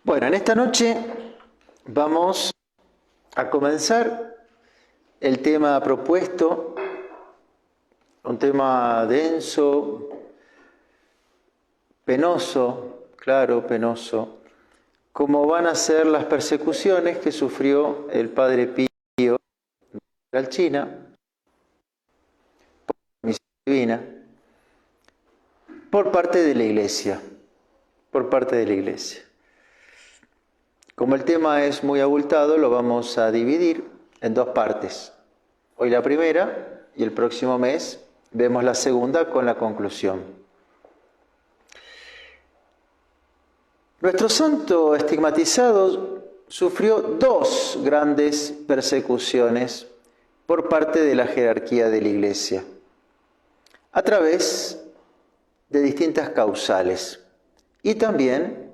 Bueno, en esta noche vamos a comenzar el tema propuesto, un tema denso, penoso, claro, penoso, como van a ser las persecuciones que sufrió el Padre Pío de Pietrelcina, por la misión divina, por parte de la Iglesia, Como el tema es muy abultado, lo vamos a dividir en dos partes. Hoy la primera y el próximo mes vemos la segunda con la conclusión. Nuestro santo estigmatizado sufrió dos grandes persecuciones por parte de la jerarquía de la Iglesia, a través de distintas causales y también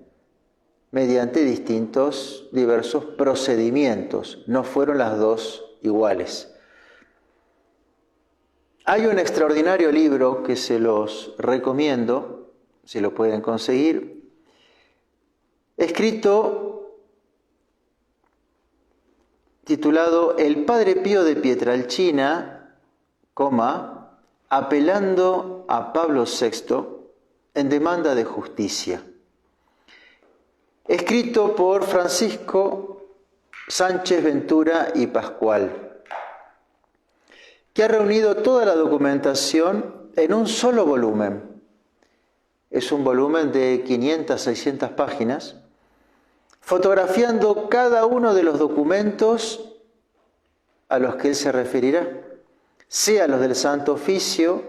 mediante diversos procedimientos. No fueron las dos iguales. Hay un extraordinario libro que se los recomiendo, si lo pueden conseguir, escrito, titulado El Padre Pío de Pietrelcina, apelando a Pablo VI en demanda de justicia. Escrito por Francisco Sánchez Ventura y Pascual, que ha reunido toda la documentación en un solo volumen. Es un volumen de 500, 600 páginas, fotografiando cada uno de los documentos a los que él se referirá, sea los del Santo Oficio,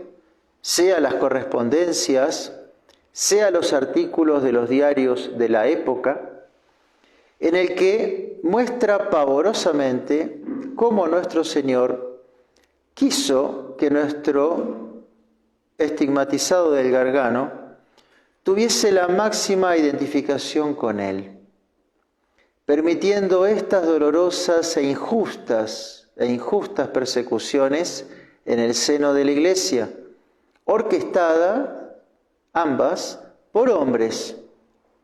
sea las correspondencias, sea los artículos de los diarios de la época, en el que muestra pavorosamente cómo nuestro Señor quiso que nuestro estigmatizado del Gargano tuviese la máxima identificación con Él, permitiendo estas dolorosas e injustas persecuciones en el seno de la Iglesia, orquestada ambas por hombres,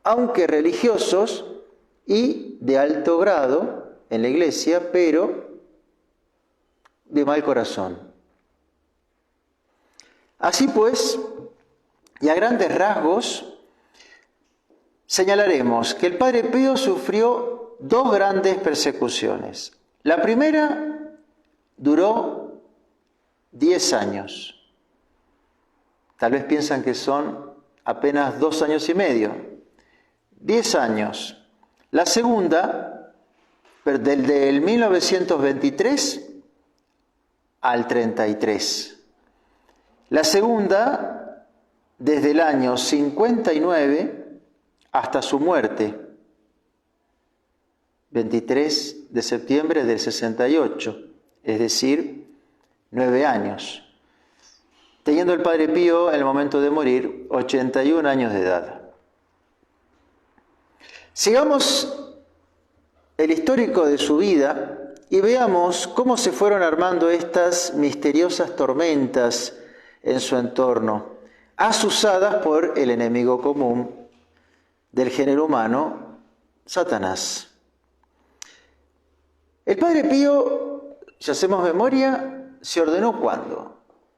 aunque religiosos y de alto grado en la Iglesia, pero de mal corazón. Así pues, y a grandes rasgos, señalaremos que el Padre Pío sufrió dos grandes persecuciones. La primera duró 10 años. Tal vez piensan que son apenas 2 años y medio. 10 años. La segunda, del 1923 al 33. La segunda, desde el año 59 hasta su muerte, 23 de septiembre del 68, es decir, 9 años. Teniendo el Padre Pío, en el momento de morir, 81 años de edad. Sigamos el histórico de su vida y veamos cómo se fueron armando estas misteriosas tormentas en su entorno, azuzadas por el enemigo común del género humano, Satanás. El Padre Pío, si hacemos memoria, se ordenó ¿cuándo?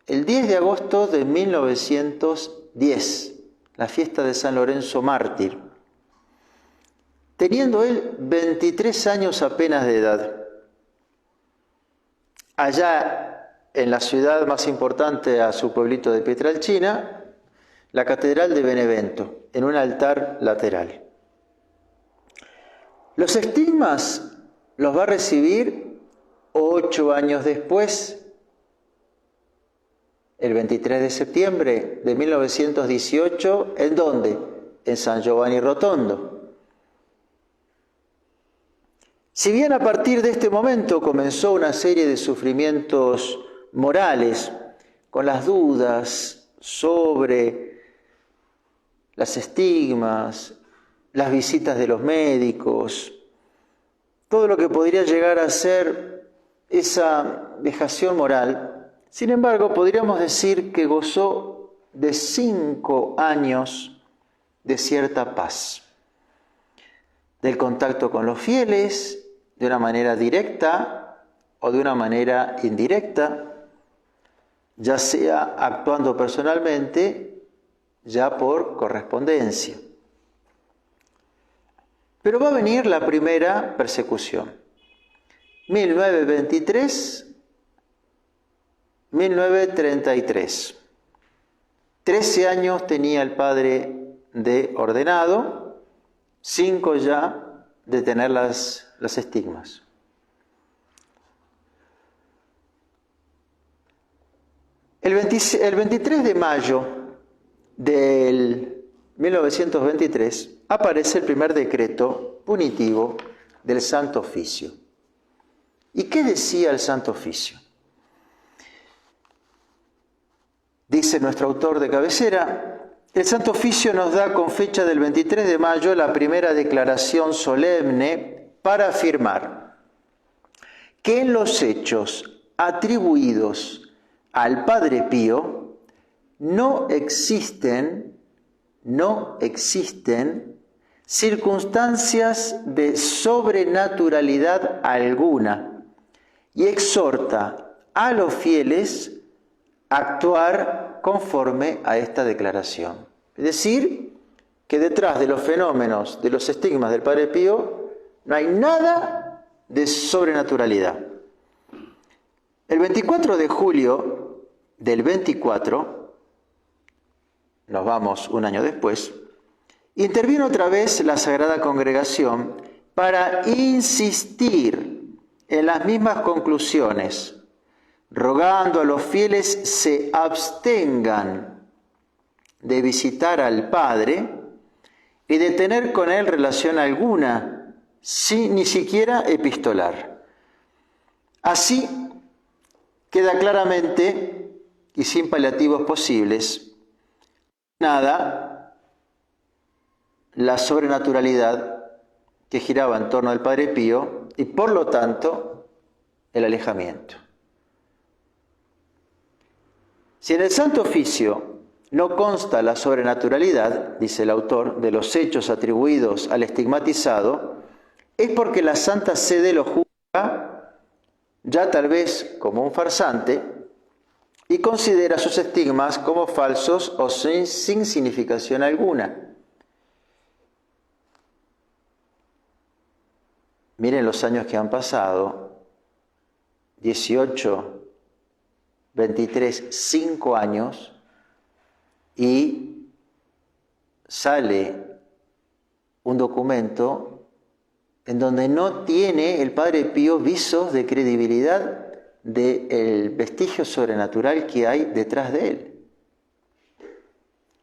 El 10 de agosto de 1910, la fiesta de San Lorenzo Mártir, teniendo él 23 años apenas de edad. Allá en la ciudad más importante a su pueblito de Pietrelcina, la Catedral de Benevento, en un altar lateral. Los estigmas los va a recibir 8 años después, el 23 de septiembre de 1918, ¿en dónde? En San Giovanni Rotondo. Si bien a partir de este momento comenzó una serie de sufrimientos morales, con las dudas sobre las estigmas, las visitas de los médicos, todo lo que podría llegar a ser esa vejación moral, sin embargo, podríamos decir que gozó de 5 años de cierta paz. del contacto con los fieles, de una manera directa o de una manera indirecta, ya sea actuando personalmente, ya por correspondencia. Pero va a venir la primera persecución. 1933. 13 años tenía el padre de ordenado, 5 ya de tener las estigmas. El 23 de mayo del 1923 aparece el primer decreto punitivo del Santo Oficio. ¿Y qué decía el Santo Oficio? Dice nuestro autor de cabecera, el Santo Oficio nos da con fecha del 23 de mayo la primera declaración solemne para afirmar que en los hechos atribuidos al Padre Pío no existen circunstancias de sobrenaturalidad alguna y exhorta a los fieles a actuar conforme a esta declaración. Es decir, que detrás de los fenómenos, de los estigmas del Padre Pío, no hay nada de sobrenaturalidad. El 24 de julio del 24, nos vamos un año después, intervino otra vez la Sagrada Congregación para insistir en las mismas conclusiones, rogando a los fieles se abstengan de visitar al Padre y de tener con Él relación alguna, ni siquiera epistolar. Así queda claramente y sin paliativos posibles nada la sobrenaturalidad que giraba en torno al Padre Pío y por lo tanto el alejamiento. Si en el Santo Oficio no consta la sobrenaturalidad, dice el autor, de los hechos atribuidos al estigmatizado, es porque la Santa Sede lo juzga ya tal vez como un farsante y considera sus estigmas como falsos o sin significación alguna. Miren los años que han pasado, 18, 23, 5 años, y sale un documento en donde no tiene el Padre Pío visos de credibilidad del vestigio sobrenatural que hay detrás de él.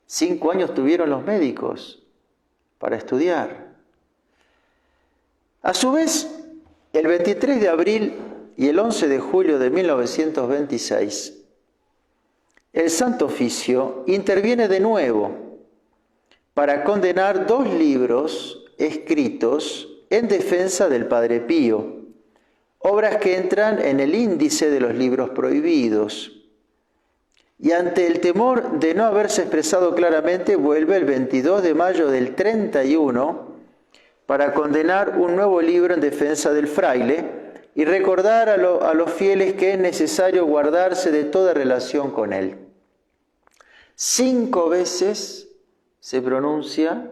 5 años tuvieron los médicos para estudiar. A su vez, el 23 de abril y el 11 de julio de 1926, el Santo Oficio interviene de nuevo para condenar 2 libros escritos en defensa del Padre Pío, obras que entran en el índice de los libros prohibidos. Y ante el temor de no haberse expresado claramente, vuelve el 22 de mayo del 31 para condenar un nuevo libro en defensa del fraile y recordar a los fieles que es necesario guardarse de toda relación con él. 5 veces se pronuncia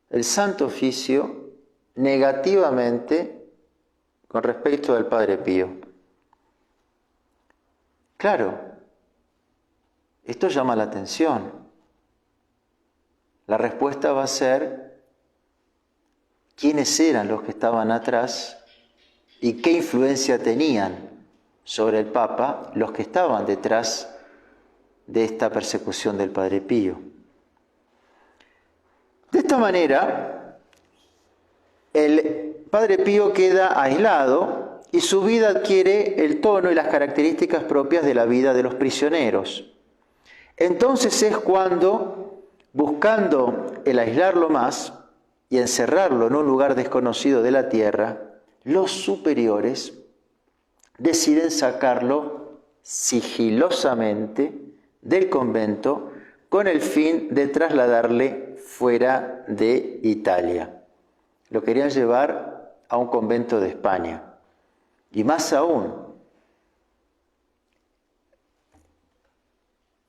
el Santo Oficio negativamente con respecto al Padre Pío. Claro, esto llama la atención. La respuesta va a ser quiénes eran los que estaban atrás y qué influencia tenían sobre el Papa los que estaban detrás de esta persecución del Padre Pío. De esta manera, el Padre Pío queda aislado y su vida adquiere el tono y las características propias de la vida de los prisioneros. Entonces es cuando, buscando el aislarlo más y encerrarlo en un lugar desconocido de la tierra, los superiores deciden sacarlo sigilosamente del convento con el fin de trasladarle fuera de Italia. lo querían llevar a un convento de España. Y más aún,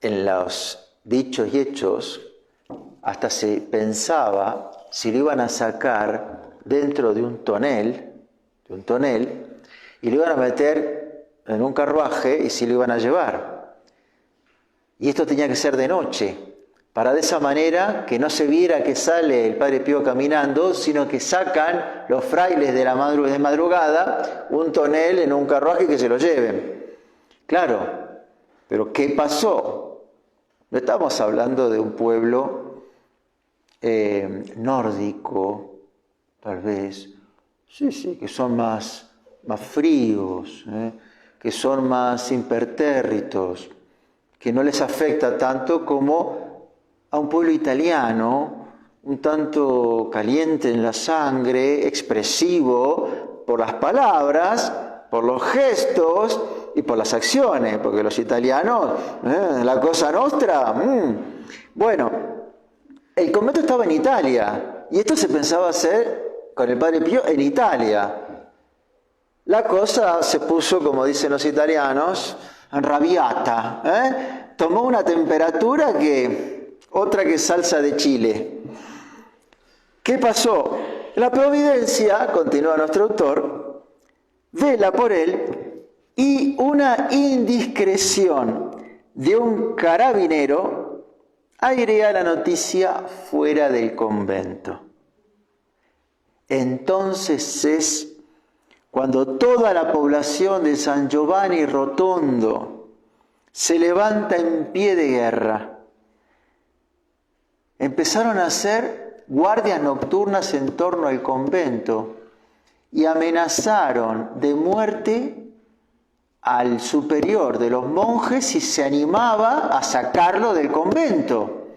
en los dichos y hechos, hasta se pensaba si lo iban a sacar dentro de un tonel, y lo iban a meter en un carruaje y si lo iban a llevar. Y esto tenía que ser de noche, para de esa manera que no se viera que sale el Padre Pío caminando, sino que sacan los frailes de madrugada un tonel en un carruaje y que se lo lleven. Claro, pero ¿qué pasó? No estamos hablando de un pueblo nórdico, tal vez, sí, que son más fríos, que son más impertérritos, que no les afecta tanto como a un pueblo italiano, un tanto caliente en la sangre, expresivo por las palabras, por los gestos y por las acciones, porque los italianos, la cosa nostra, Bueno, el convento estaba en Italia, y esto se pensaba hacer con el Padre Pío en Italia. La cosa se puso, como dicen los italianos, arrabbiata, Tomó una temperatura otra que salsa de chile. ¿Qué pasó? La providencia, continúa nuestro autor, vela por él y una indiscreción de un carabinero airea la noticia fuera del convento. Entonces es cuando toda la población de San Giovanni Rotondo se levanta en pie de guerra. Empezaron a hacer guardias nocturnas en torno al convento y amenazaron de muerte al superior de los monjes si se animaba a sacarlo del convento.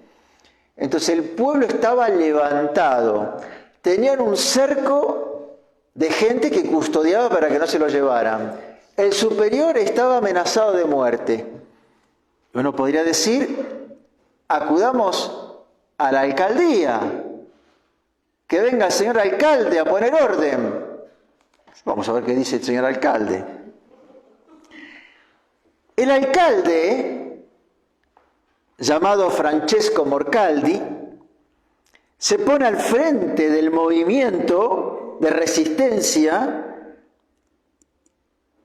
Entonces el pueblo estaba levantado. Tenían un cerco de gente que custodiaba para que no se lo llevaran. El superior estaba amenazado de muerte. Uno podría decir, acudamos a la alcaldía, que venga el señor alcalde a poner orden. Vamos a ver qué dice el señor alcalde. El alcalde, llamado Francesco Morcaldi, se pone al frente del movimiento de resistencia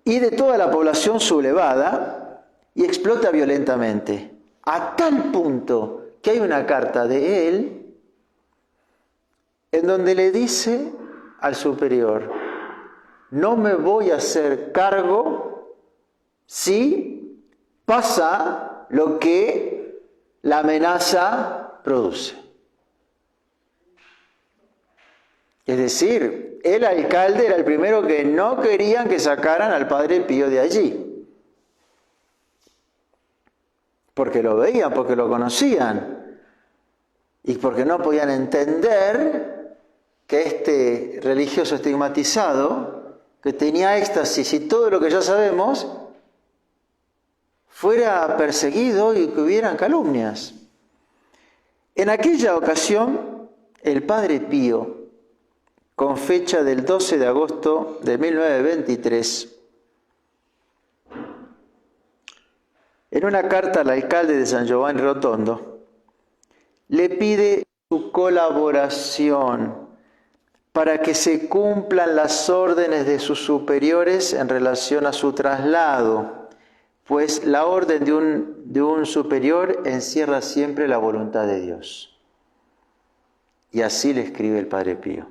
y de toda la población sublevada y explota violentamente, a tal punto que hay una carta de él en donde le dice al superior: no me voy a hacer cargo si pasa lo que la amenaza produce. Es decir, el alcalde era el primero que no querían que sacaran al Padre Pío de allí. Porque lo veían, porque lo conocían. Y porque no podían entender que este religioso estigmatizado, que tenía éxtasis y todo lo que ya sabemos, fuera perseguido y que hubieran calumnias. En aquella ocasión, el Padre Pío, con fecha del 12 de agosto de 1923, en una carta al alcalde de San Giovanni Rotondo, le pide su colaboración para que se cumplan las órdenes de sus superiores en relación a su traslado, pues la orden de un superior encierra siempre la voluntad de Dios. Y así le escribe el Padre Pío.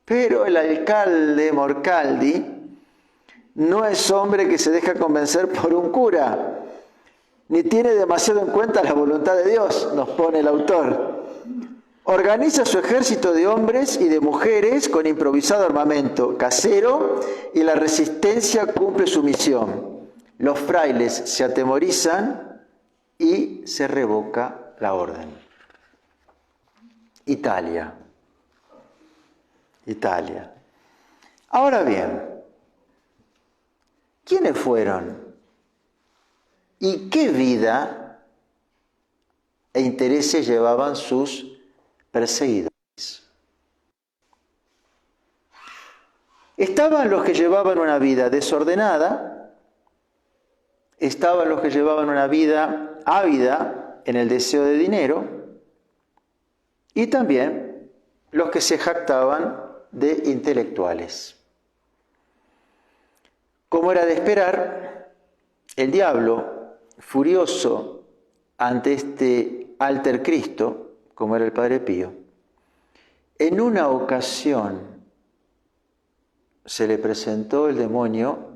Pero el alcalde Morcaldi no es hombre que se deja convencer por un cura, ni tiene demasiado en cuenta la voluntad de Dios, nos pone el autor. Organiza su ejército de hombres y de mujeres con improvisado armamento casero y la resistencia cumple su misión. Los frailes se atemorizan y se revoca la orden. Italia. Ahora bien, ¿quiénes fueron? ¿Y qué vida e intereses llevaban sus perseguidores? Estaban los que llevaban una vida desordenada, estaban los que llevaban una vida ávida en el deseo de dinero, y también los que se jactaban de intelectuales. Como era de esperar, el diablo, furioso ante este alter Cristo, como era el Padre Pío, en una ocasión se le presentó el demonio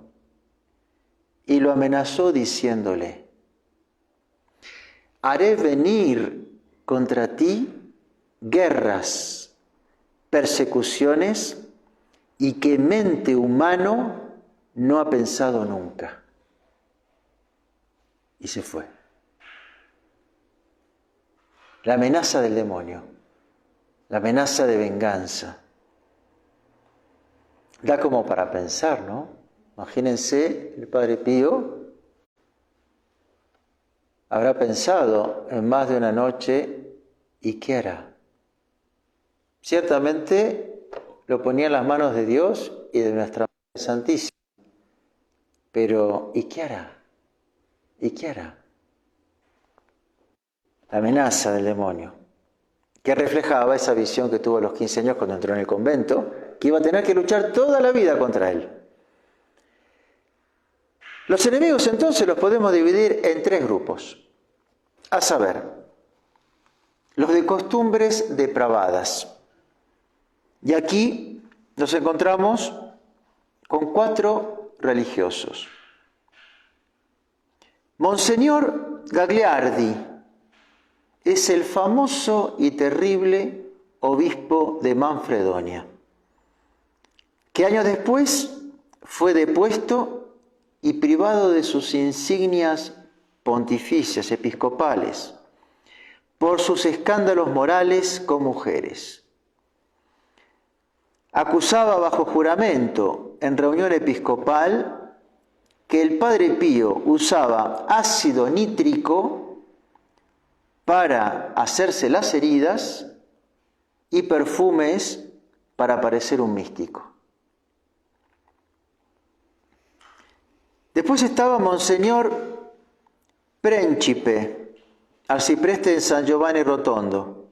y lo amenazó diciéndole: haré venir contra ti guerras, persecuciones y que mente humano no ha pensado nunca. Y se fue. La amenaza del demonio, la amenaza de venganza. Da como para pensar, ¿no? Imagínense, el Padre Pío habrá pensado en más de una noche, ¿y qué hará? Ciertamente lo ponía en las manos de Dios y de nuestra Madre Santísima. Pero, ¿y qué hará? ¿Y qué hará? La amenaza del demonio, que reflejaba esa visión que tuvo a los 15 años cuando entró en el convento, que iba a tener que luchar toda la vida contra él. Los enemigos entonces los podemos dividir en 3 grupos, a saber, los de costumbres depravadas. Y aquí nos encontramos con 4 religiosos. Monseñor Gagliardi es el famoso y terrible obispo de Manfredonia, que años después fue depuesto y privado de sus insignias pontificias episcopales por sus escándalos morales con mujeres. Acusaba bajo juramento en reunión episcopal que el Padre Pío usaba ácido nítrico para hacerse las heridas y perfumes para parecer un místico. Después estaba Monseñor Príncipe, arcipreste de San Giovanni Rotondo,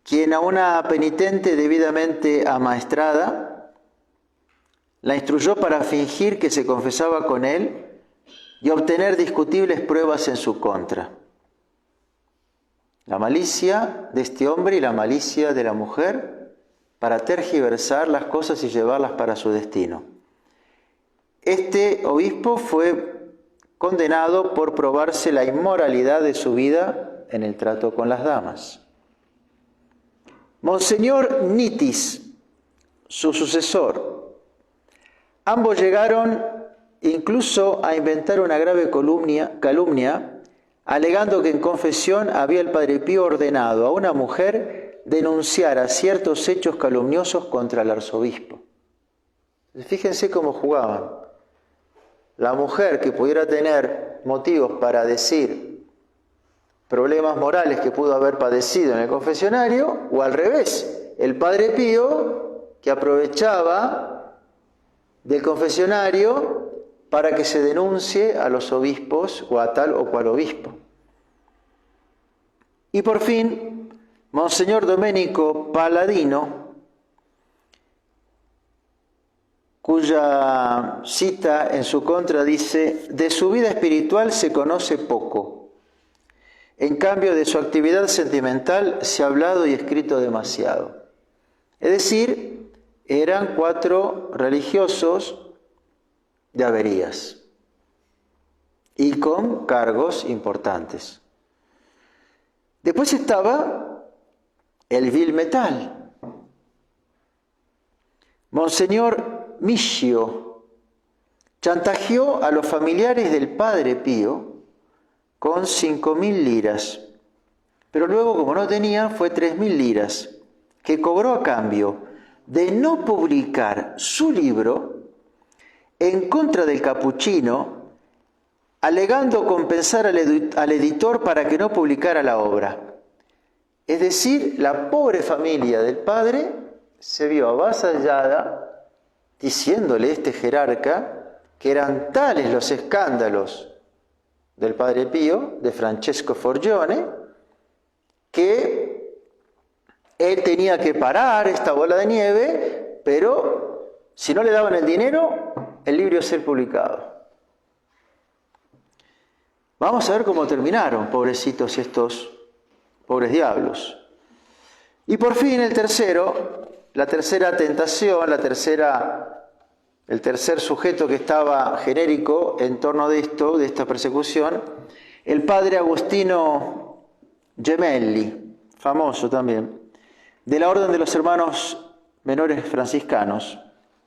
quien a una penitente debidamente amaestrada la instruyó para fingir que se confesaba con él y obtener discutibles pruebas en su contra. La malicia de este hombre y la malicia de la mujer para tergiversar las cosas y llevarlas para su destino. Este obispo fue condenado por probarse la inmoralidad de su vida en el trato con las damas. Monseñor Nitis, su sucesor, ambos llegaron incluso a inventar una grave calumnia, alegando que en confesión había el Padre Pío ordenado a una mujer denunciar a ciertos hechos calumniosos contra el arzobispo. Fíjense cómo jugaban. La mujer que pudiera tener motivos para decir problemas morales que pudo haber padecido en el confesionario, o al revés, el Padre Pío que aprovechaba del confesionario para que se denuncie a los obispos o a tal o cual obispo. Y por fin, Monseñor Domenico Palladino, cuya cita en su contra dice: de su vida espiritual se conoce poco, en cambio de su actividad sentimental se ha hablado y escrito demasiado. Es decir, eran 4 religiosos de averías y con cargos importantes. Después estaba el vil metal. Monseñor Mischio chantajeó a los familiares del Padre Pío con 5.000 liras, pero luego, como no tenían, fue 3.000 liras, que cobró a cambio de no publicar su libro en contra del capuchino, alegando compensar al editor para que no publicara la obra. Es decir, la pobre familia del padre se vio avasallada diciéndole este jerarca que eran tales los escándalos del Padre Pío, de Francesco Forgione, que él tenía que parar esta bola de nieve, pero si no le daban el dinero, el libro iba a ser publicado. Vamos a ver cómo terminaron, pobrecitos estos pobres diablos. Y por fin la tercera tentación, el tercer sujeto que estaba genérico en torno de esta persecución, el padre Agostino Gemelli, famoso también, de la Orden de los Hermanos Menores Franciscanos,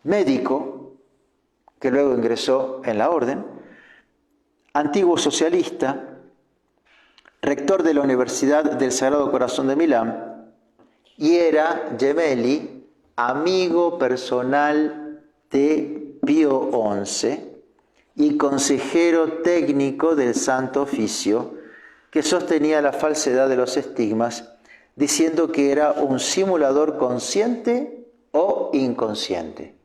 médico, que luego ingresó en la orden, antiguo socialista, rector de la Universidad del Sagrado Corazón de Milán, y era Gemelli amigo personal de Pío XI y consejero técnico del Santo Oficio, que sostenía la falsedad de los estigmas, diciendo que era un simulador consciente o inconsciente.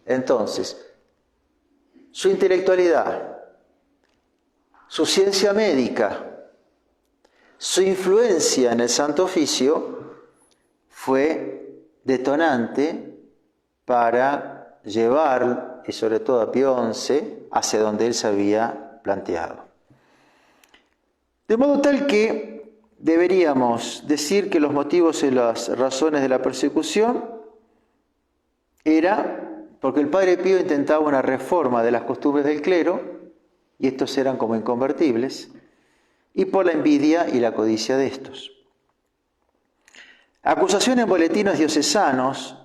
Entonces, su intelectualidad, su ciencia médica, su influencia en el Santo Oficio fue detonante para llevar, y sobre todo a Pío XI, hacia donde él se había planteado. De modo tal que deberíamos decir que los motivos y las razones de la persecución era porque el Padre Pío intentaba una reforma de las costumbres del clero, y estos eran como inconvertibles, y por la envidia y la codicia de estos. Acusación en boletines diocesanos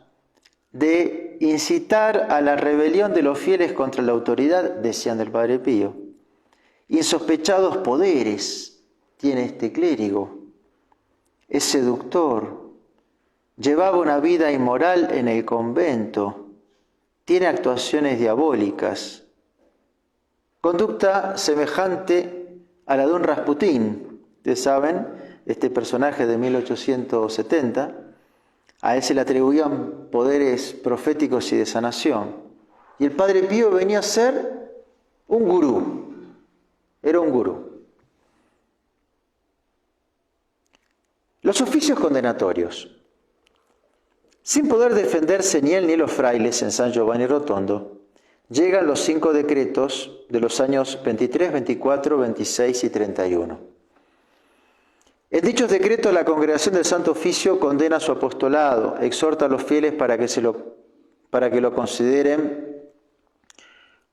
de incitar a la rebelión de los fieles contra la autoridad, decían del Padre Pío. Insospechados poderes tiene este clérigo, es seductor, llevaba una vida inmoral en el convento, tiene actuaciones diabólicas, conducta semejante a la de un Rasputín. Ustedes saben, este personaje de 1870, a él se le atribuían poderes proféticos y de sanación. Y el Padre Pío venía a ser un gurú, era un gurú. Los oficios condenatorios. Sin poder defenderse ni él ni los frailes en San Giovanni Rotondo, llegan los 5 decretos de los años 23, 24, 26 y 31. En dichos decretos, la Congregación del Santo Oficio condena su apostolado, exhorta a los fieles para que lo consideren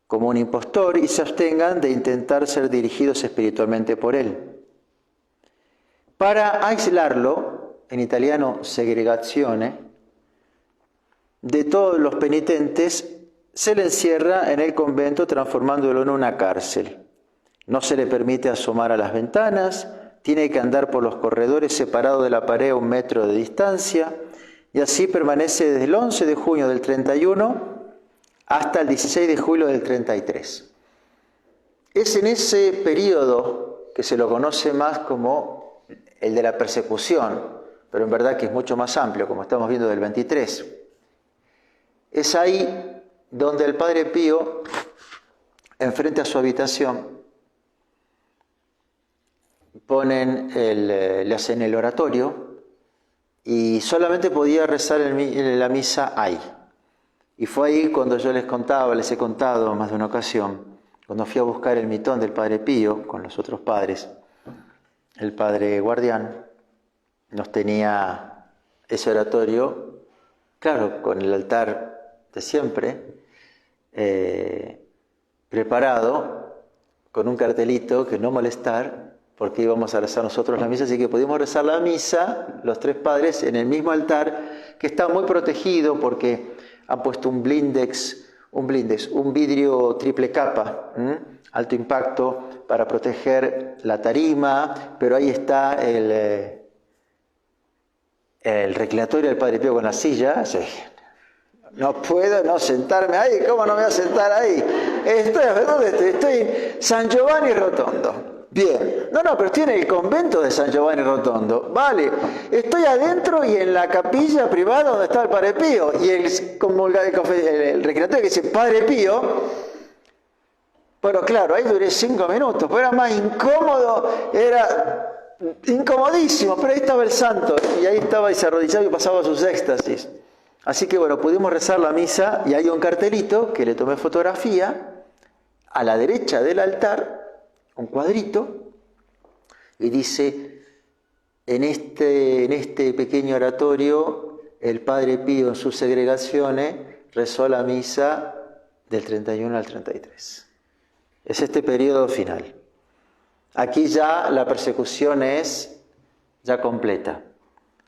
como un impostor y se abstengan de intentar ser dirigidos espiritualmente por él. Para aislarlo, en italiano segregazione, de todos los penitentes, se le encierra en el convento transformándolo en una cárcel. No se le permite asomar a las ventanas, tiene que andar por los corredores separado de la pared a 1 metro de distancia, y así permanece desde el 11 de junio del 31 hasta el 16 de julio del 33. Es en ese periodo que se lo conoce más como el de la persecución, pero en verdad que es mucho más amplio, como estamos viendo del 23. Es ahí donde el Padre Pío, enfrente a su habitación, le hacen el oratorio y solamente podía rezar en la misa ahí. Y fue ahí cuando yo les he contado más de una ocasión, cuando fui a buscar el mitón del Padre Pío con los otros padres, el Padre Guardián nos tenía ese oratorio, claro, con el altar de siempre, preparado, con un cartelito que no molestar, porque íbamos a rezar nosotros la misa, así que pudimos rezar la misa, los 3 padres, en el mismo altar, que está muy protegido porque han puesto un vidrio triple capa, alto impacto, para proteger la tarima, pero ahí está el reclinatorio del Padre Pío con la silla. Sí. No puedo no sentarme ahí, ¿cómo no me voy a sentar ahí? ¿Dónde estoy? Estoy en San Giovanni Rotondo. Bien. No, pero estoy en el convento de San Giovanni Rotondo. Vale. Estoy adentro y en la capilla privada donde está el Padre Pío. Y el recreatorio que dice Padre Pío. Bueno, claro, ahí duré 5 minutos, pero era más incómodo, era incomodísimo, pero ahí estaba el santo, y ahí estaba y se arrodillaba y pasaba sus éxtasis. Así que bueno, pudimos rezar la misa y hay un cartelito que le tomé fotografía, a la derecha del altar, un cuadrito, y dice, en este pequeño oratorio, el Padre Pío en sus segregaciones rezó la misa del 31 al 33. Es este periodo final. Aquí ya la persecución es ya completa.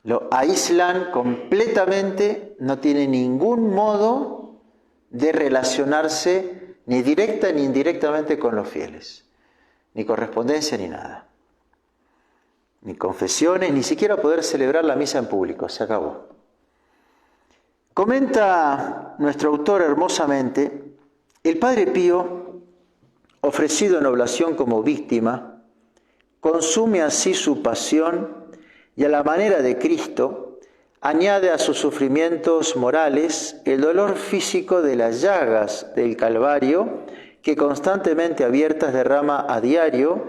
Lo aíslan completamente, no tiene ningún modo de relacionarse ni directa ni indirectamente con los fieles. Ni correspondencia ni nada. Ni confesiones, ni siquiera poder celebrar la misa en público. Se acabó. Comenta nuestro autor hermosamente, el Padre Pío, ofrecido en oblación como víctima, consume así su pasión y a la manera de Cristo añade a sus sufrimientos morales el dolor físico de las llagas del Calvario que constantemente abiertas derrama a diario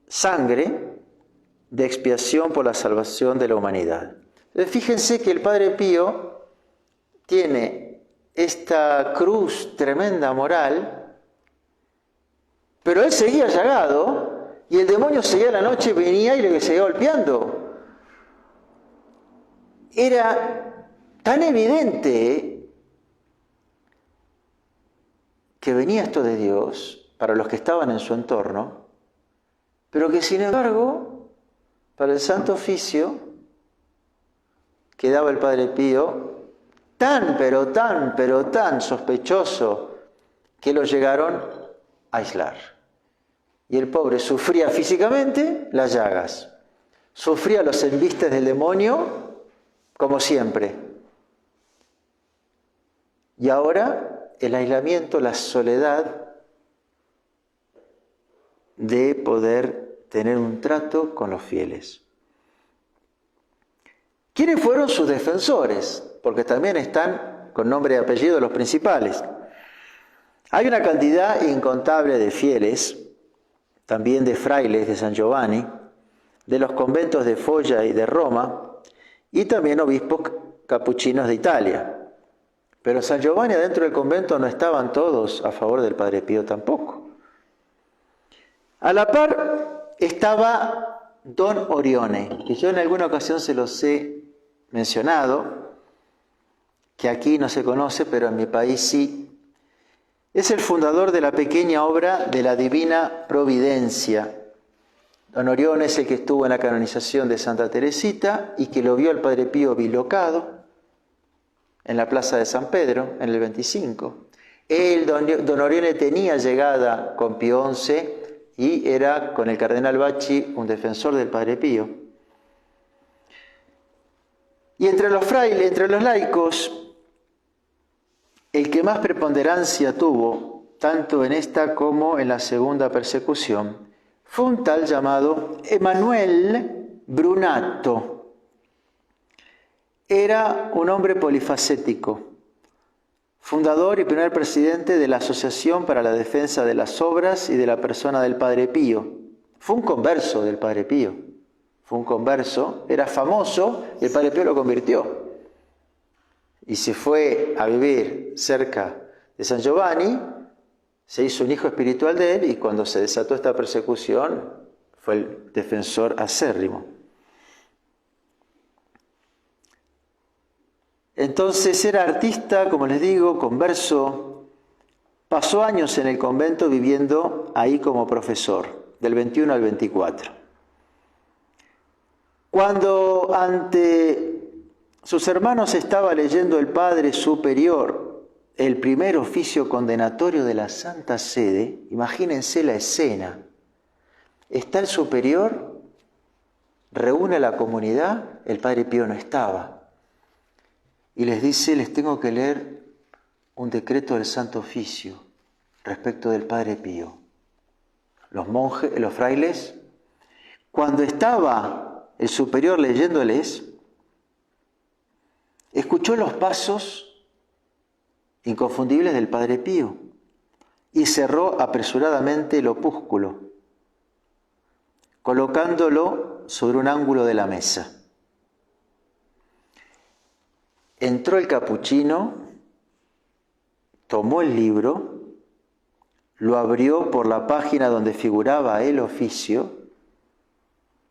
sangre de expiación por la salvación de la humanidad. Entonces, fíjense que el Padre Pío tiene esta cruz tremenda moral, pero él seguía llagado y el demonio seguía la noche, venía y le seguía golpeando. Era tan evidente que venía esto de Dios para los que estaban en su entorno, pero que sin embargo, para el Santo Oficio, quedaba el Padre Pío tan, pero tan sospechoso que lo llegaron a aislar. Y el pobre sufría físicamente las llagas, sufría los embistes del demonio, como siempre. Y ahora el aislamiento, la soledad de poder tener un trato con los fieles. ¿Quiénes fueron sus defensores? Porque también están con nombre y apellido los principales. Hay una cantidad incontable de fieles, también de frailes de San Giovanni, de los conventos de Foggia y de Roma, y también obispos capuchinos de Italia. Pero San Giovanni adentro del convento no estaban todos a favor del Padre Pío tampoco. A la par estaba Don Orione, que yo en alguna ocasión se los he mencionado, que aquí no se conoce, pero en mi país sí. Es el fundador de la pequeña obra de la Divina Providencia. Don Orione es el que estuvo en la canonización de Santa Teresita y que lo vio al Padre Pío bilocado en la plaza de San Pedro, en el 25. Don Orione tenía llegada con Pío XI y era, con el cardenal Bacci, un defensor del Padre Pío. Y entre los frailes, entre los laicos, el que más preponderancia tuvo, tanto en esta como en la segunda persecución, fue un tal llamado Emanuele Brunato. Era un hombre polifacético, fundador y primer presidente de la Asociación para la Defensa de las Obras y de la Persona del Padre Pío. Fue un converso del Padre Pío. Fue un converso, era famoso y el Padre Pío lo convirtió. Y se fue a vivir cerca de San Giovanni, se hizo un hijo espiritual de él y cuando se desató esta persecución fue el defensor acérrimo. Entonces era artista, como les digo, converso, pasó años en el convento viviendo ahí como profesor, del 21 al 24. Cuando ante sus hermanos estaba leyendo el Padre Superior, el primer oficio condenatorio de la Santa Sede, imagínense la escena, está el superior, reúne a la comunidad, el Padre Pío no estaba, y les dice, les tengo que leer un decreto del Santo Oficio respecto del Padre Pío. los monjes, los frailes, cuando estaba el superior leyéndoles, escuchó los pasos inconfundibles del Padre Pío y cerró apresuradamente el opúsculo, colocándolo sobre un ángulo de la mesa. Entró el capuchino, tomó el libro, lo abrió por la página donde figuraba el oficio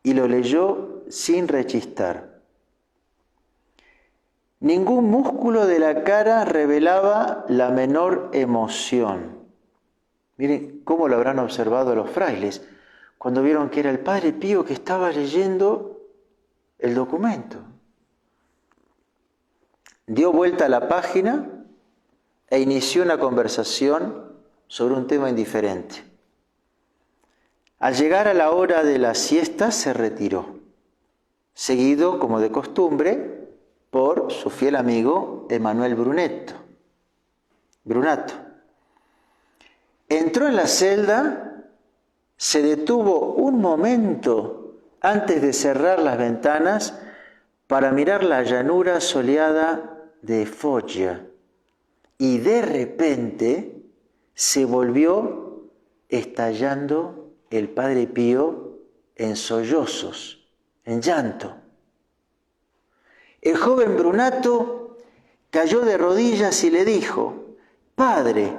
y lo leyó sin rechistar. Ningún músculo de la cara revelaba la menor emoción. Miren cómo lo habrán observado los frailes cuando vieron que era el Padre Pío que estaba leyendo el documento. Dio vuelta a la página e inició una conversación sobre un tema indiferente. Al llegar a la hora de la siesta se retiró, seguido, como de costumbre, por su fiel amigo Emanuel Brunato. Entró en la celda, se detuvo un momento antes de cerrar las ventanas para mirar la llanura soleada de Foggia, y de repente se volvió estallando el Padre Pío en sollozos, en llanto. El joven Brunato cayó de rodillas y le dijo: «Padre,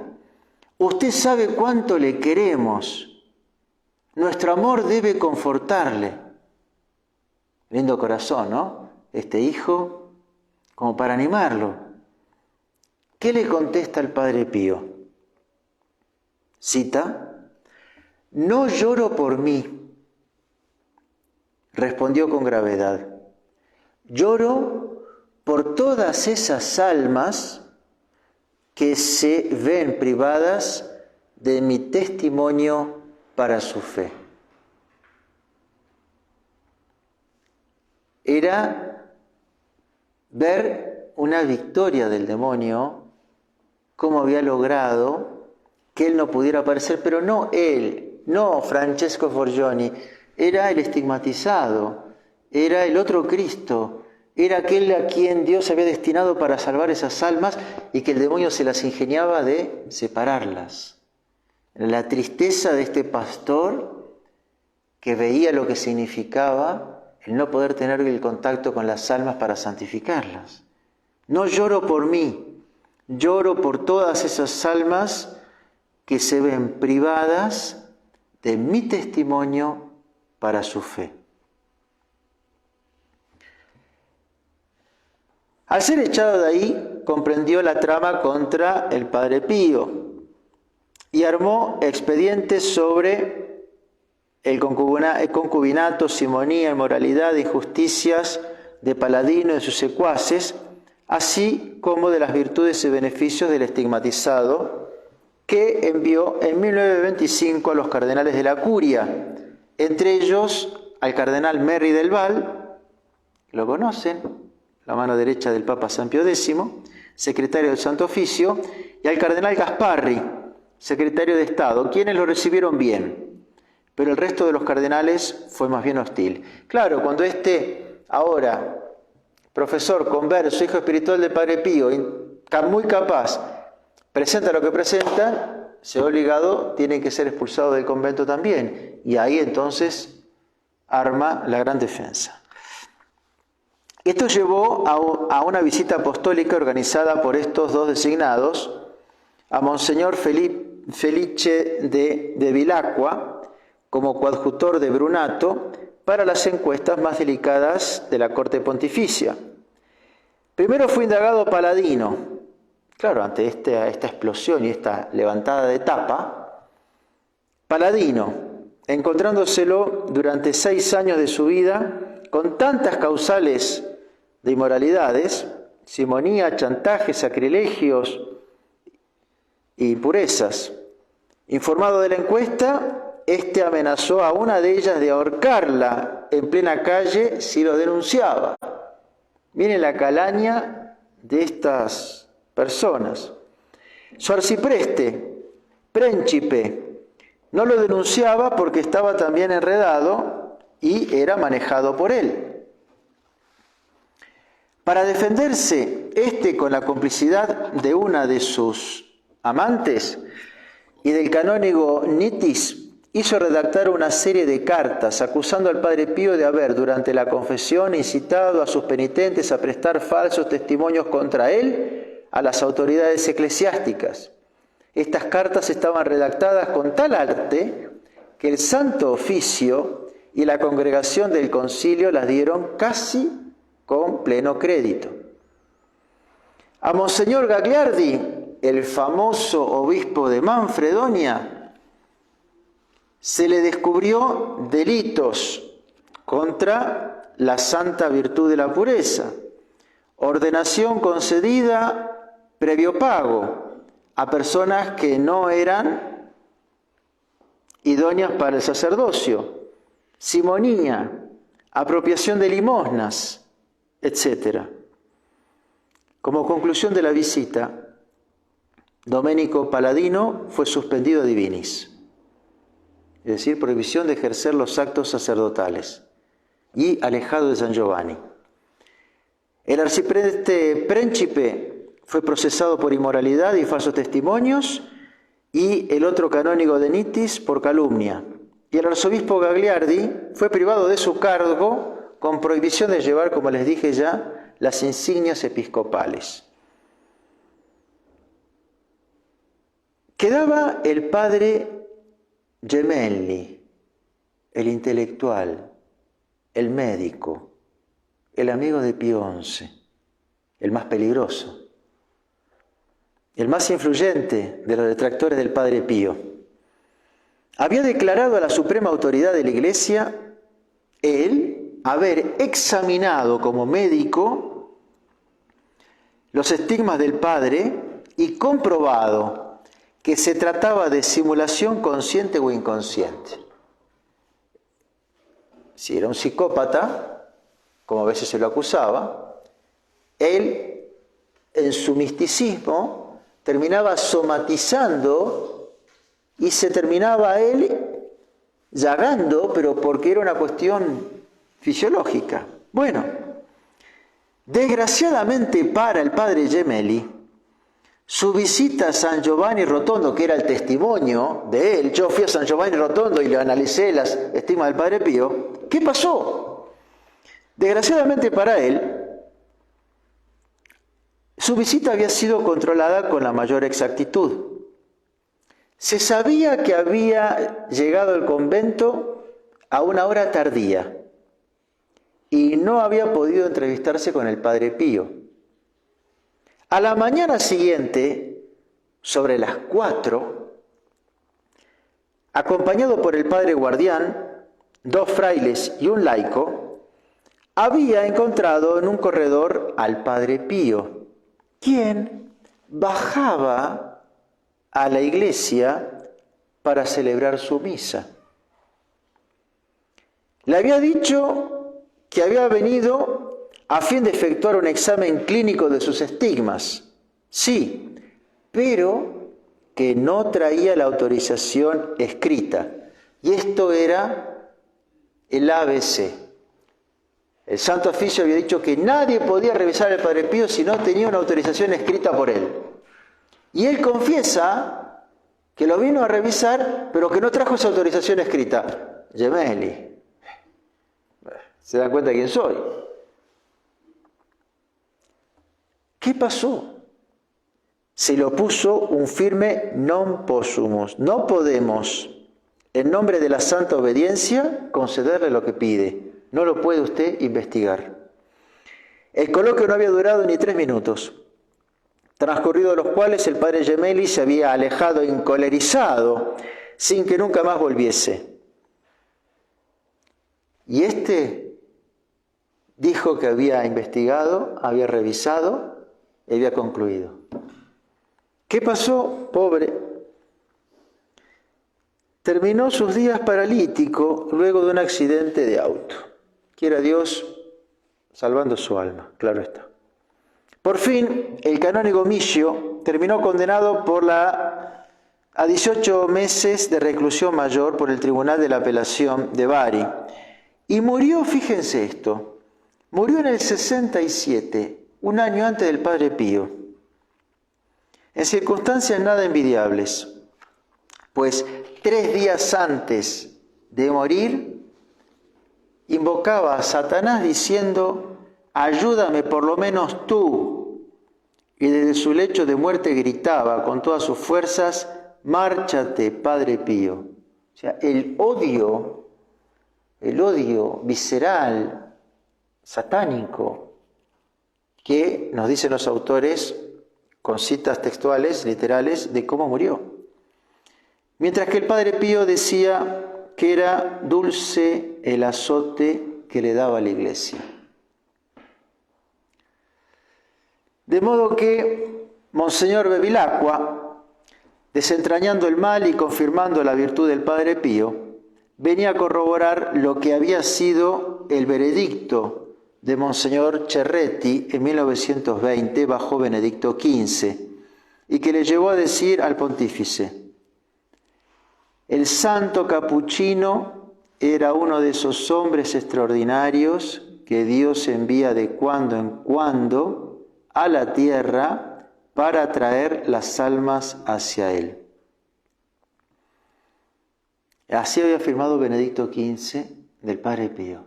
usted sabe cuánto le queremos. Nuestro amor debe confortarle». Lindo corazón, ¿no? Este hijo, como para animarlo. ¿Qué le contesta el Padre Pío? Cita: «No lloro por mí», respondió con gravedad. «Lloro por todas esas almas que se ven privadas de mi testimonio para su fe». Era ver una victoria del demonio, cómo había logrado que él no pudiera aparecer, pero no él, no Francesco Forgioni, era el estigmatizado, era el otro Cristo, era aquel a quien Dios había destinado para salvar esas almas y que el demonio se las ingeniaba de separarlas. La tristeza de este pastor que veía lo que significaba el no poder tener el contacto con las almas para santificarlas. No lloro por mí, lloro por todas esas almas que se ven privadas de mi testimonio para su fe. Al ser echado de ahí, comprendió la trama contra el Padre Pío y armó expedientes sobre el concubinato, simonía, inmoralidad, injusticias de Paladino y de sus secuaces, así como de las virtudes y beneficios del estigmatizado, que envió en 1925 a los cardenales de la curia, entre ellos al cardenal Merry del Val, lo conocen, la mano derecha del Papa San Pío X, secretario del Santo Oficio, y al cardenal Gasparri, secretario de Estado, quienes lo recibieron bien. Pero el resto de los cardenales fue más bien hostil. Claro, cuando ahora, profesor, converso, hijo espiritual del Padre Pío, muy capaz, presenta lo que presenta, se ve obligado, tiene que ser expulsado del convento también. Y ahí entonces arma la gran defensa. Esto llevó a una visita apostólica organizada por estos dos designados, a Monseñor Felice de Vilacqua, como coadjutor de Brunato, para las encuestas más delicadas de la corte pontificia. Primero fue indagado Paladino. Claro, ante esta explosión y esta levantada de tapa, Paladino, encontrándoselo durante 6 años de su vida con tantas causales de inmoralidades, simonía, chantaje, sacrilegios e impurezas. Informado de la encuesta, este amenazó a una de ellas de ahorcarla en plena calle si lo denunciaba. Miren la calaña de estas personas. Su arcipreste, Príncipe, no lo denunciaba porque estaba también enredado y era manejado por él. Para defenderse, con la complicidad de una de sus amantes y del canónigo Nitis, hizo redactar una serie de cartas acusando al Padre Pío de haber, durante la confesión, incitado a sus penitentes a prestar falsos testimonios contra él a las autoridades eclesiásticas. Estas cartas estaban redactadas con tal arte que el Santo Oficio y la congregación del concilio las dieron casi con pleno crédito. A Monseñor Gagliardi, el famoso obispo de Manfredonia, se le descubrió delitos contra la santa virtud de la pureza, ordenación concedida previo pago a personas que no eran idóneas para el sacerdocio, simonía, apropiación de limosnas, etc. Como conclusión de la visita, Domenico Paladino fue suspendido divinis, es decir, prohibición de ejercer los actos sacerdotales, y alejado de San Giovanni. El arcipreste Príncipe fue procesado por inmoralidad y falsos testimonios, y el otro canónigo de Nitis por calumnia. Y el arzobispo Gagliardi fue privado de su cargo con prohibición de llevar, como les dije ya, las insignias episcopales. Quedaba el padre Gemelli, el intelectual, el médico, el amigo de Pío XI, el más peligroso, el más influyente de los detractores del Padre Pío. Había declarado a la suprema autoridad de la Iglesia él haber examinado como médico los estigmas del Padre y comprobado que se trataba de simulación consciente o inconsciente. Si era un psicópata, como a veces se lo acusaba, él, en su misticismo, terminaba somatizando y se terminaba él llagando, pero porque era una cuestión fisiológica. Bueno, desgraciadamente para el padre Gemelli, su visita a San Giovanni Rotondo, que era el testimonio de él, yo fui a San Giovanni Rotondo y le analicé las estigmas del Padre Pío, ¿qué pasó? Desgraciadamente para él, su visita había sido controlada con la mayor exactitud. Se sabía que había llegado al convento a una hora tardía y no había podido entrevistarse con el Padre Pío. A la mañana siguiente, sobre las 4, acompañado por el padre guardián, 2 frailes y un laico, había encontrado en un corredor al Padre Pío, quien bajaba a la iglesia para celebrar su misa. Le había dicho que había venido a fin de efectuar un examen clínico de sus estigmas. Sí, pero que no traía la autorización escrita. Y esto era el ABC. El Santo Oficio había dicho que nadie podía revisar al Padre Pío si no tenía una autorización escrita por él. Y él confiesa que lo vino a revisar, pero que no trajo esa autorización escrita. Gemelli. ¿Se dan cuenta de quién soy? ¿Qué pasó? Se le opuso un firme non possumus. No podemos, en nombre de la santa obediencia, concederle lo que pide. No lo puede usted investigar. El coloquio no había durado ni 3 minutos, transcurridos los cuales el padre Gemelli se había alejado encolerizado, sin que nunca más volviese. Y dijo que había investigado, había revisado, y había concluido. ¿Qué pasó? Pobre. Terminó sus días paralítico luego de un accidente de auto. Quiera Dios salvando su alma, claro está. Por fin, el canónigo Micio terminó condenado por la a 18 meses de reclusión mayor por el Tribunal de la Apelación de Bari. Y murió, fíjense esto, murió en el 67, un año antes del Padre Pío, en circunstancias nada envidiables, pues 3 días antes de morir, invocaba a Satanás diciendo: ayúdame por lo menos tú. Y desde su lecho de muerte gritaba con todas sus fuerzas: márchate, Padre Pío. O sea, el odio visceral, satánico, que nos dicen los autores con citas textuales, literales, de cómo murió. Mientras que el Padre Pío decía que era dulce el azote que le daba la Iglesia. De modo que Monseñor Bevilacqua, desentrañando el mal y confirmando la virtud del Padre Pío, venía a corroborar lo que había sido el veredicto de Monseñor Cerretti en 1920 bajo Benedicto XV, y que le llevó a decir al pontífice: el santo capuchino era uno de esos hombres extraordinarios que Dios envía de cuando en cuando a la tierra para atraer las almas hacia Él. Así había afirmado Benedicto XV del Padre Pío.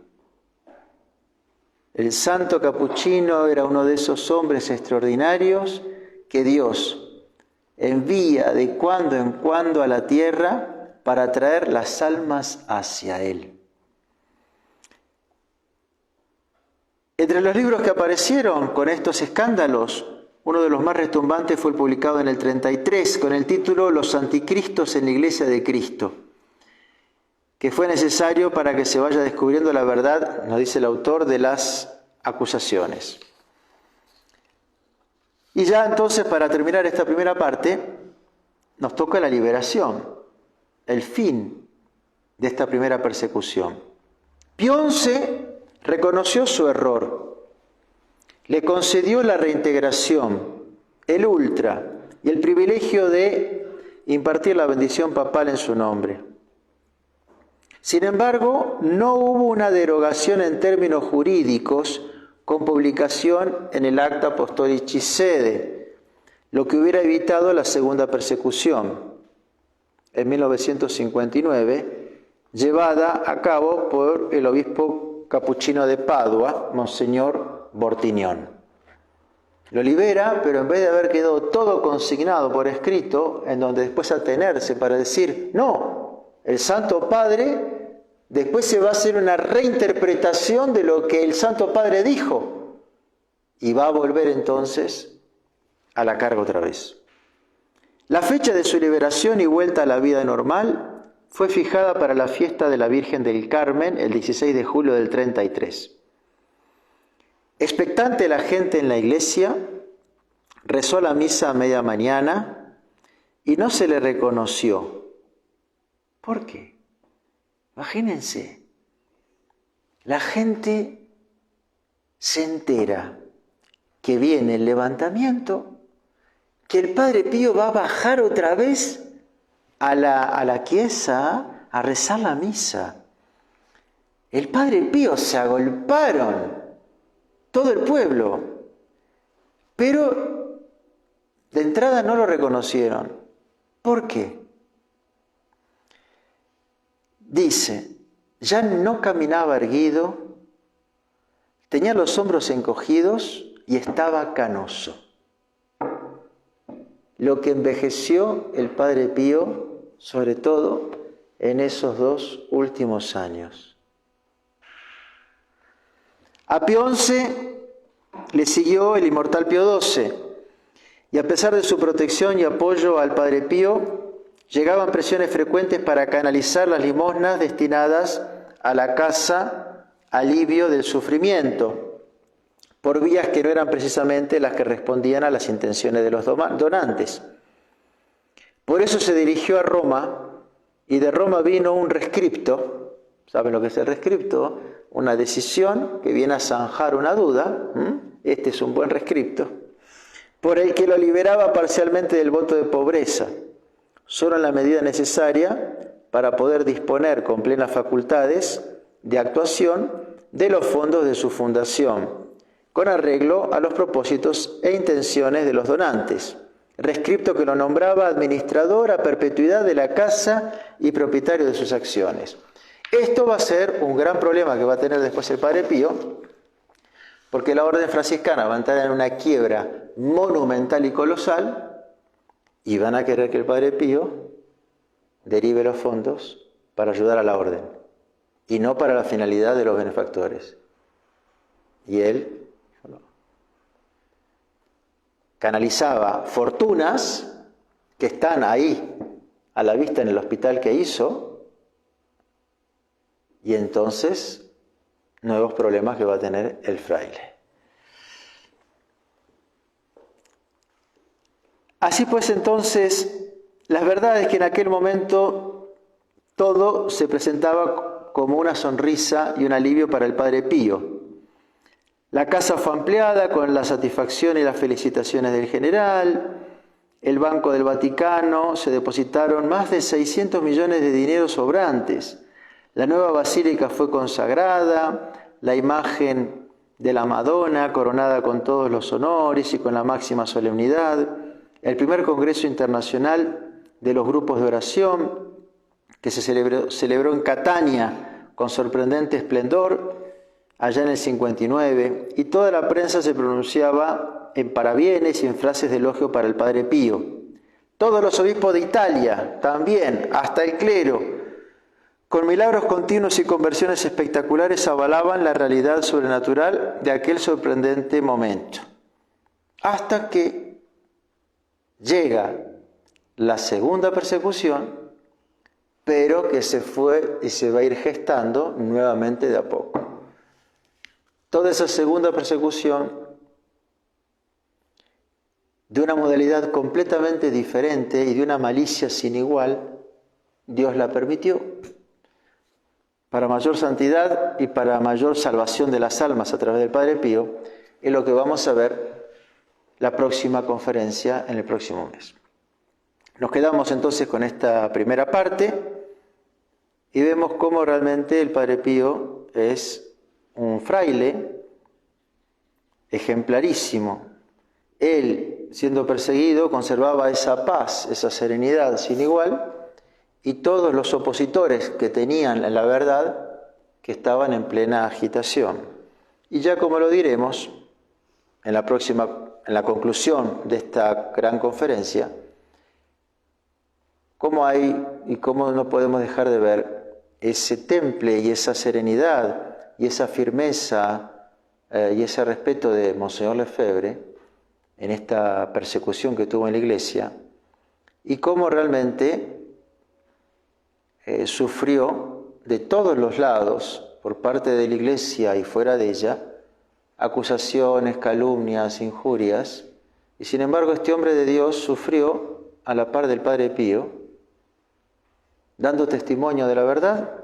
El santo capuchino era uno de esos hombres extraordinarios que Dios envía de cuando en cuando a la tierra para atraer las almas hacia Él. Entre los libros que aparecieron con estos escándalos, uno de los más retumbantes fue el publicado en el 33 con el título Los anticristos en la Iglesia de Cristo, que fue necesario para que se vaya descubriendo la verdad, nos dice el autor, de las acusaciones. Y ya entonces, para terminar esta primera parte, nos toca la liberación, el fin de esta primera persecución. Pío XI reconoció su error, le concedió la reintegración, el ultra y el privilegio de impartir la bendición papal en su nombre. Sin embargo, no hubo una derogación en términos jurídicos con publicación en el Acta Apostolicis Sede, lo que hubiera evitado la segunda persecución, en 1959, llevada a cabo por el obispo capuchino de Padua, Monseñor Bortiñón. Lo libera, pero en vez de haber quedado todo consignado por escrito, en donde después atenerse para decir, no, el Santo Padre, después se va a hacer una reinterpretación de lo que el Santo Padre dijo, y va a volver entonces a la carga otra vez. La fecha de su liberación y vuelta a la vida normal fue fijada para la fiesta de la Virgen del Carmen, el 16 de julio del 33. Expectante la gente en la iglesia, rezó la misa a media mañana y no se le reconoció. ¿Por qué? Imagínense, la gente se entera que viene el levantamiento, que el Padre Pío va a bajar otra vez a la chiesa a rezar la misa. El Padre Pío se agolparon, todo el pueblo, pero de entrada no lo reconocieron. ¿Por qué? Dice, ya no caminaba erguido, tenía los hombros encogidos y estaba canoso. Lo que envejeció el Padre Pío, sobre todo en esos 2 últimos años. A Pío XI le siguió el inmortal Pío XII, y a pesar de su protección y apoyo al Padre Pío, llegaban presiones frecuentes para canalizar las limosnas destinadas a la casa alivio del sufrimiento, por vías que no eran precisamente las que respondían a las intenciones de los donantes. Por eso se dirigió a Roma, y de Roma vino un rescripto. ¿Saben lo que es el rescripto? Una decisión que viene a zanjar una duda. Este es un buen rescripto, por el que lo liberaba parcialmente del voto de pobreza, solo en la medida necesaria para poder disponer con plenas facultades de actuación de los fondos de su fundación, con arreglo a los propósitos e intenciones de los donantes, rescripto que lo nombraba administrador a perpetuidad de la casa y propietario de sus acciones. Esto va a ser un gran problema que va a tener después el Padre Pío, porque la orden franciscana va a entrar en una quiebra monumental y colosal, y van a querer que el Padre Pío derive los fondos para ayudar a la orden, y no para la finalidad de los benefactores. Y él canalizaba fortunas que están ahí a la vista en el hospital que hizo, y entonces nuevos problemas que va a tener el fraile. Así pues, entonces, la verdad es que en aquel momento todo se presentaba como una sonrisa y un alivio para el Padre Pío. La casa fue ampliada con la satisfacción y las felicitaciones del general. El Banco del Vaticano se depositaron más de 600 millones de dineros sobrantes. La nueva basílica fue consagrada, la imagen de la Madonna coronada con todos los honores y con la máxima solemnidad. El primer Congreso Internacional de los Grupos de Oración, que se celebró en Catania con sorprendente esplendor, allá en el 59, y toda la prensa se pronunciaba en parabienes y en frases de elogio para el Padre Pío. Todos los obispos de Italia, también, hasta el clero, con milagros continuos y conversiones espectaculares, avalaban la realidad sobrenatural de aquel sorprendente momento. Hasta que llega la segunda persecución, pero que se fue y se va a ir gestando nuevamente de a poco. Toda esa segunda persecución, de una modalidad completamente diferente y de una malicia sin igual, Dios la permitió para mayor santidad y para mayor salvación de las almas a través del Padre Pío, es lo que vamos a ver la próxima conferencia en el próximo mes. Nos quedamos entonces con esta primera parte y vemos cómo realmente el Padre Pío es un fraile ejemplarísimo. Él, siendo perseguido, conservaba esa paz, esa serenidad sin igual, y todos los opositores que tenían la verdad, que estaban en plena agitación. Y ya como lo diremos en la conclusión de esta gran conferencia, cómo hay y cómo no podemos dejar de ver ese temple y esa serenidad y esa firmeza y ese respeto de Monseñor Lefebvre en esta persecución que tuvo en la Iglesia, y cómo realmente sufrió de todos los lados, por parte de la Iglesia y fuera de ella, acusaciones, calumnias, injurias, y sin embargo este hombre de Dios sufrió a la par del Padre Pío, dando testimonio de la verdad,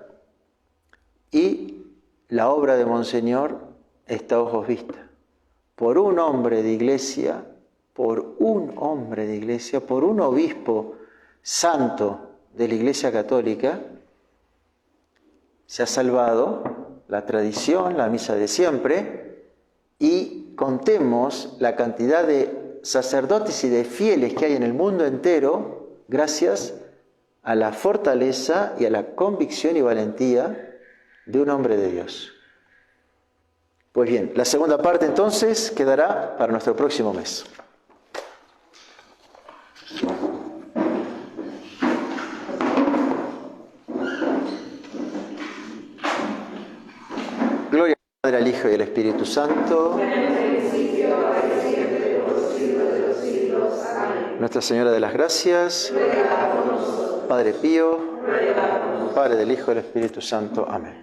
y la obra de Monseñor está a ojos vistas. Por un hombre de Iglesia, por un obispo santo de la Iglesia Católica, se ha salvado la tradición, la misa de siempre, y contemos la cantidad de sacerdotes y de fieles que hay en el mundo entero gracias a la fortaleza y a la convicción y valentía de un hombre de Dios. Pues bien, la segunda parte entonces quedará para nuestro próximo mes. Gloria al Padre, al Hijo y al Espíritu Santo. Nuestra Señora de las Gracias, Padre Pío, Padre del Hijo y del Espíritu Santo. Amén.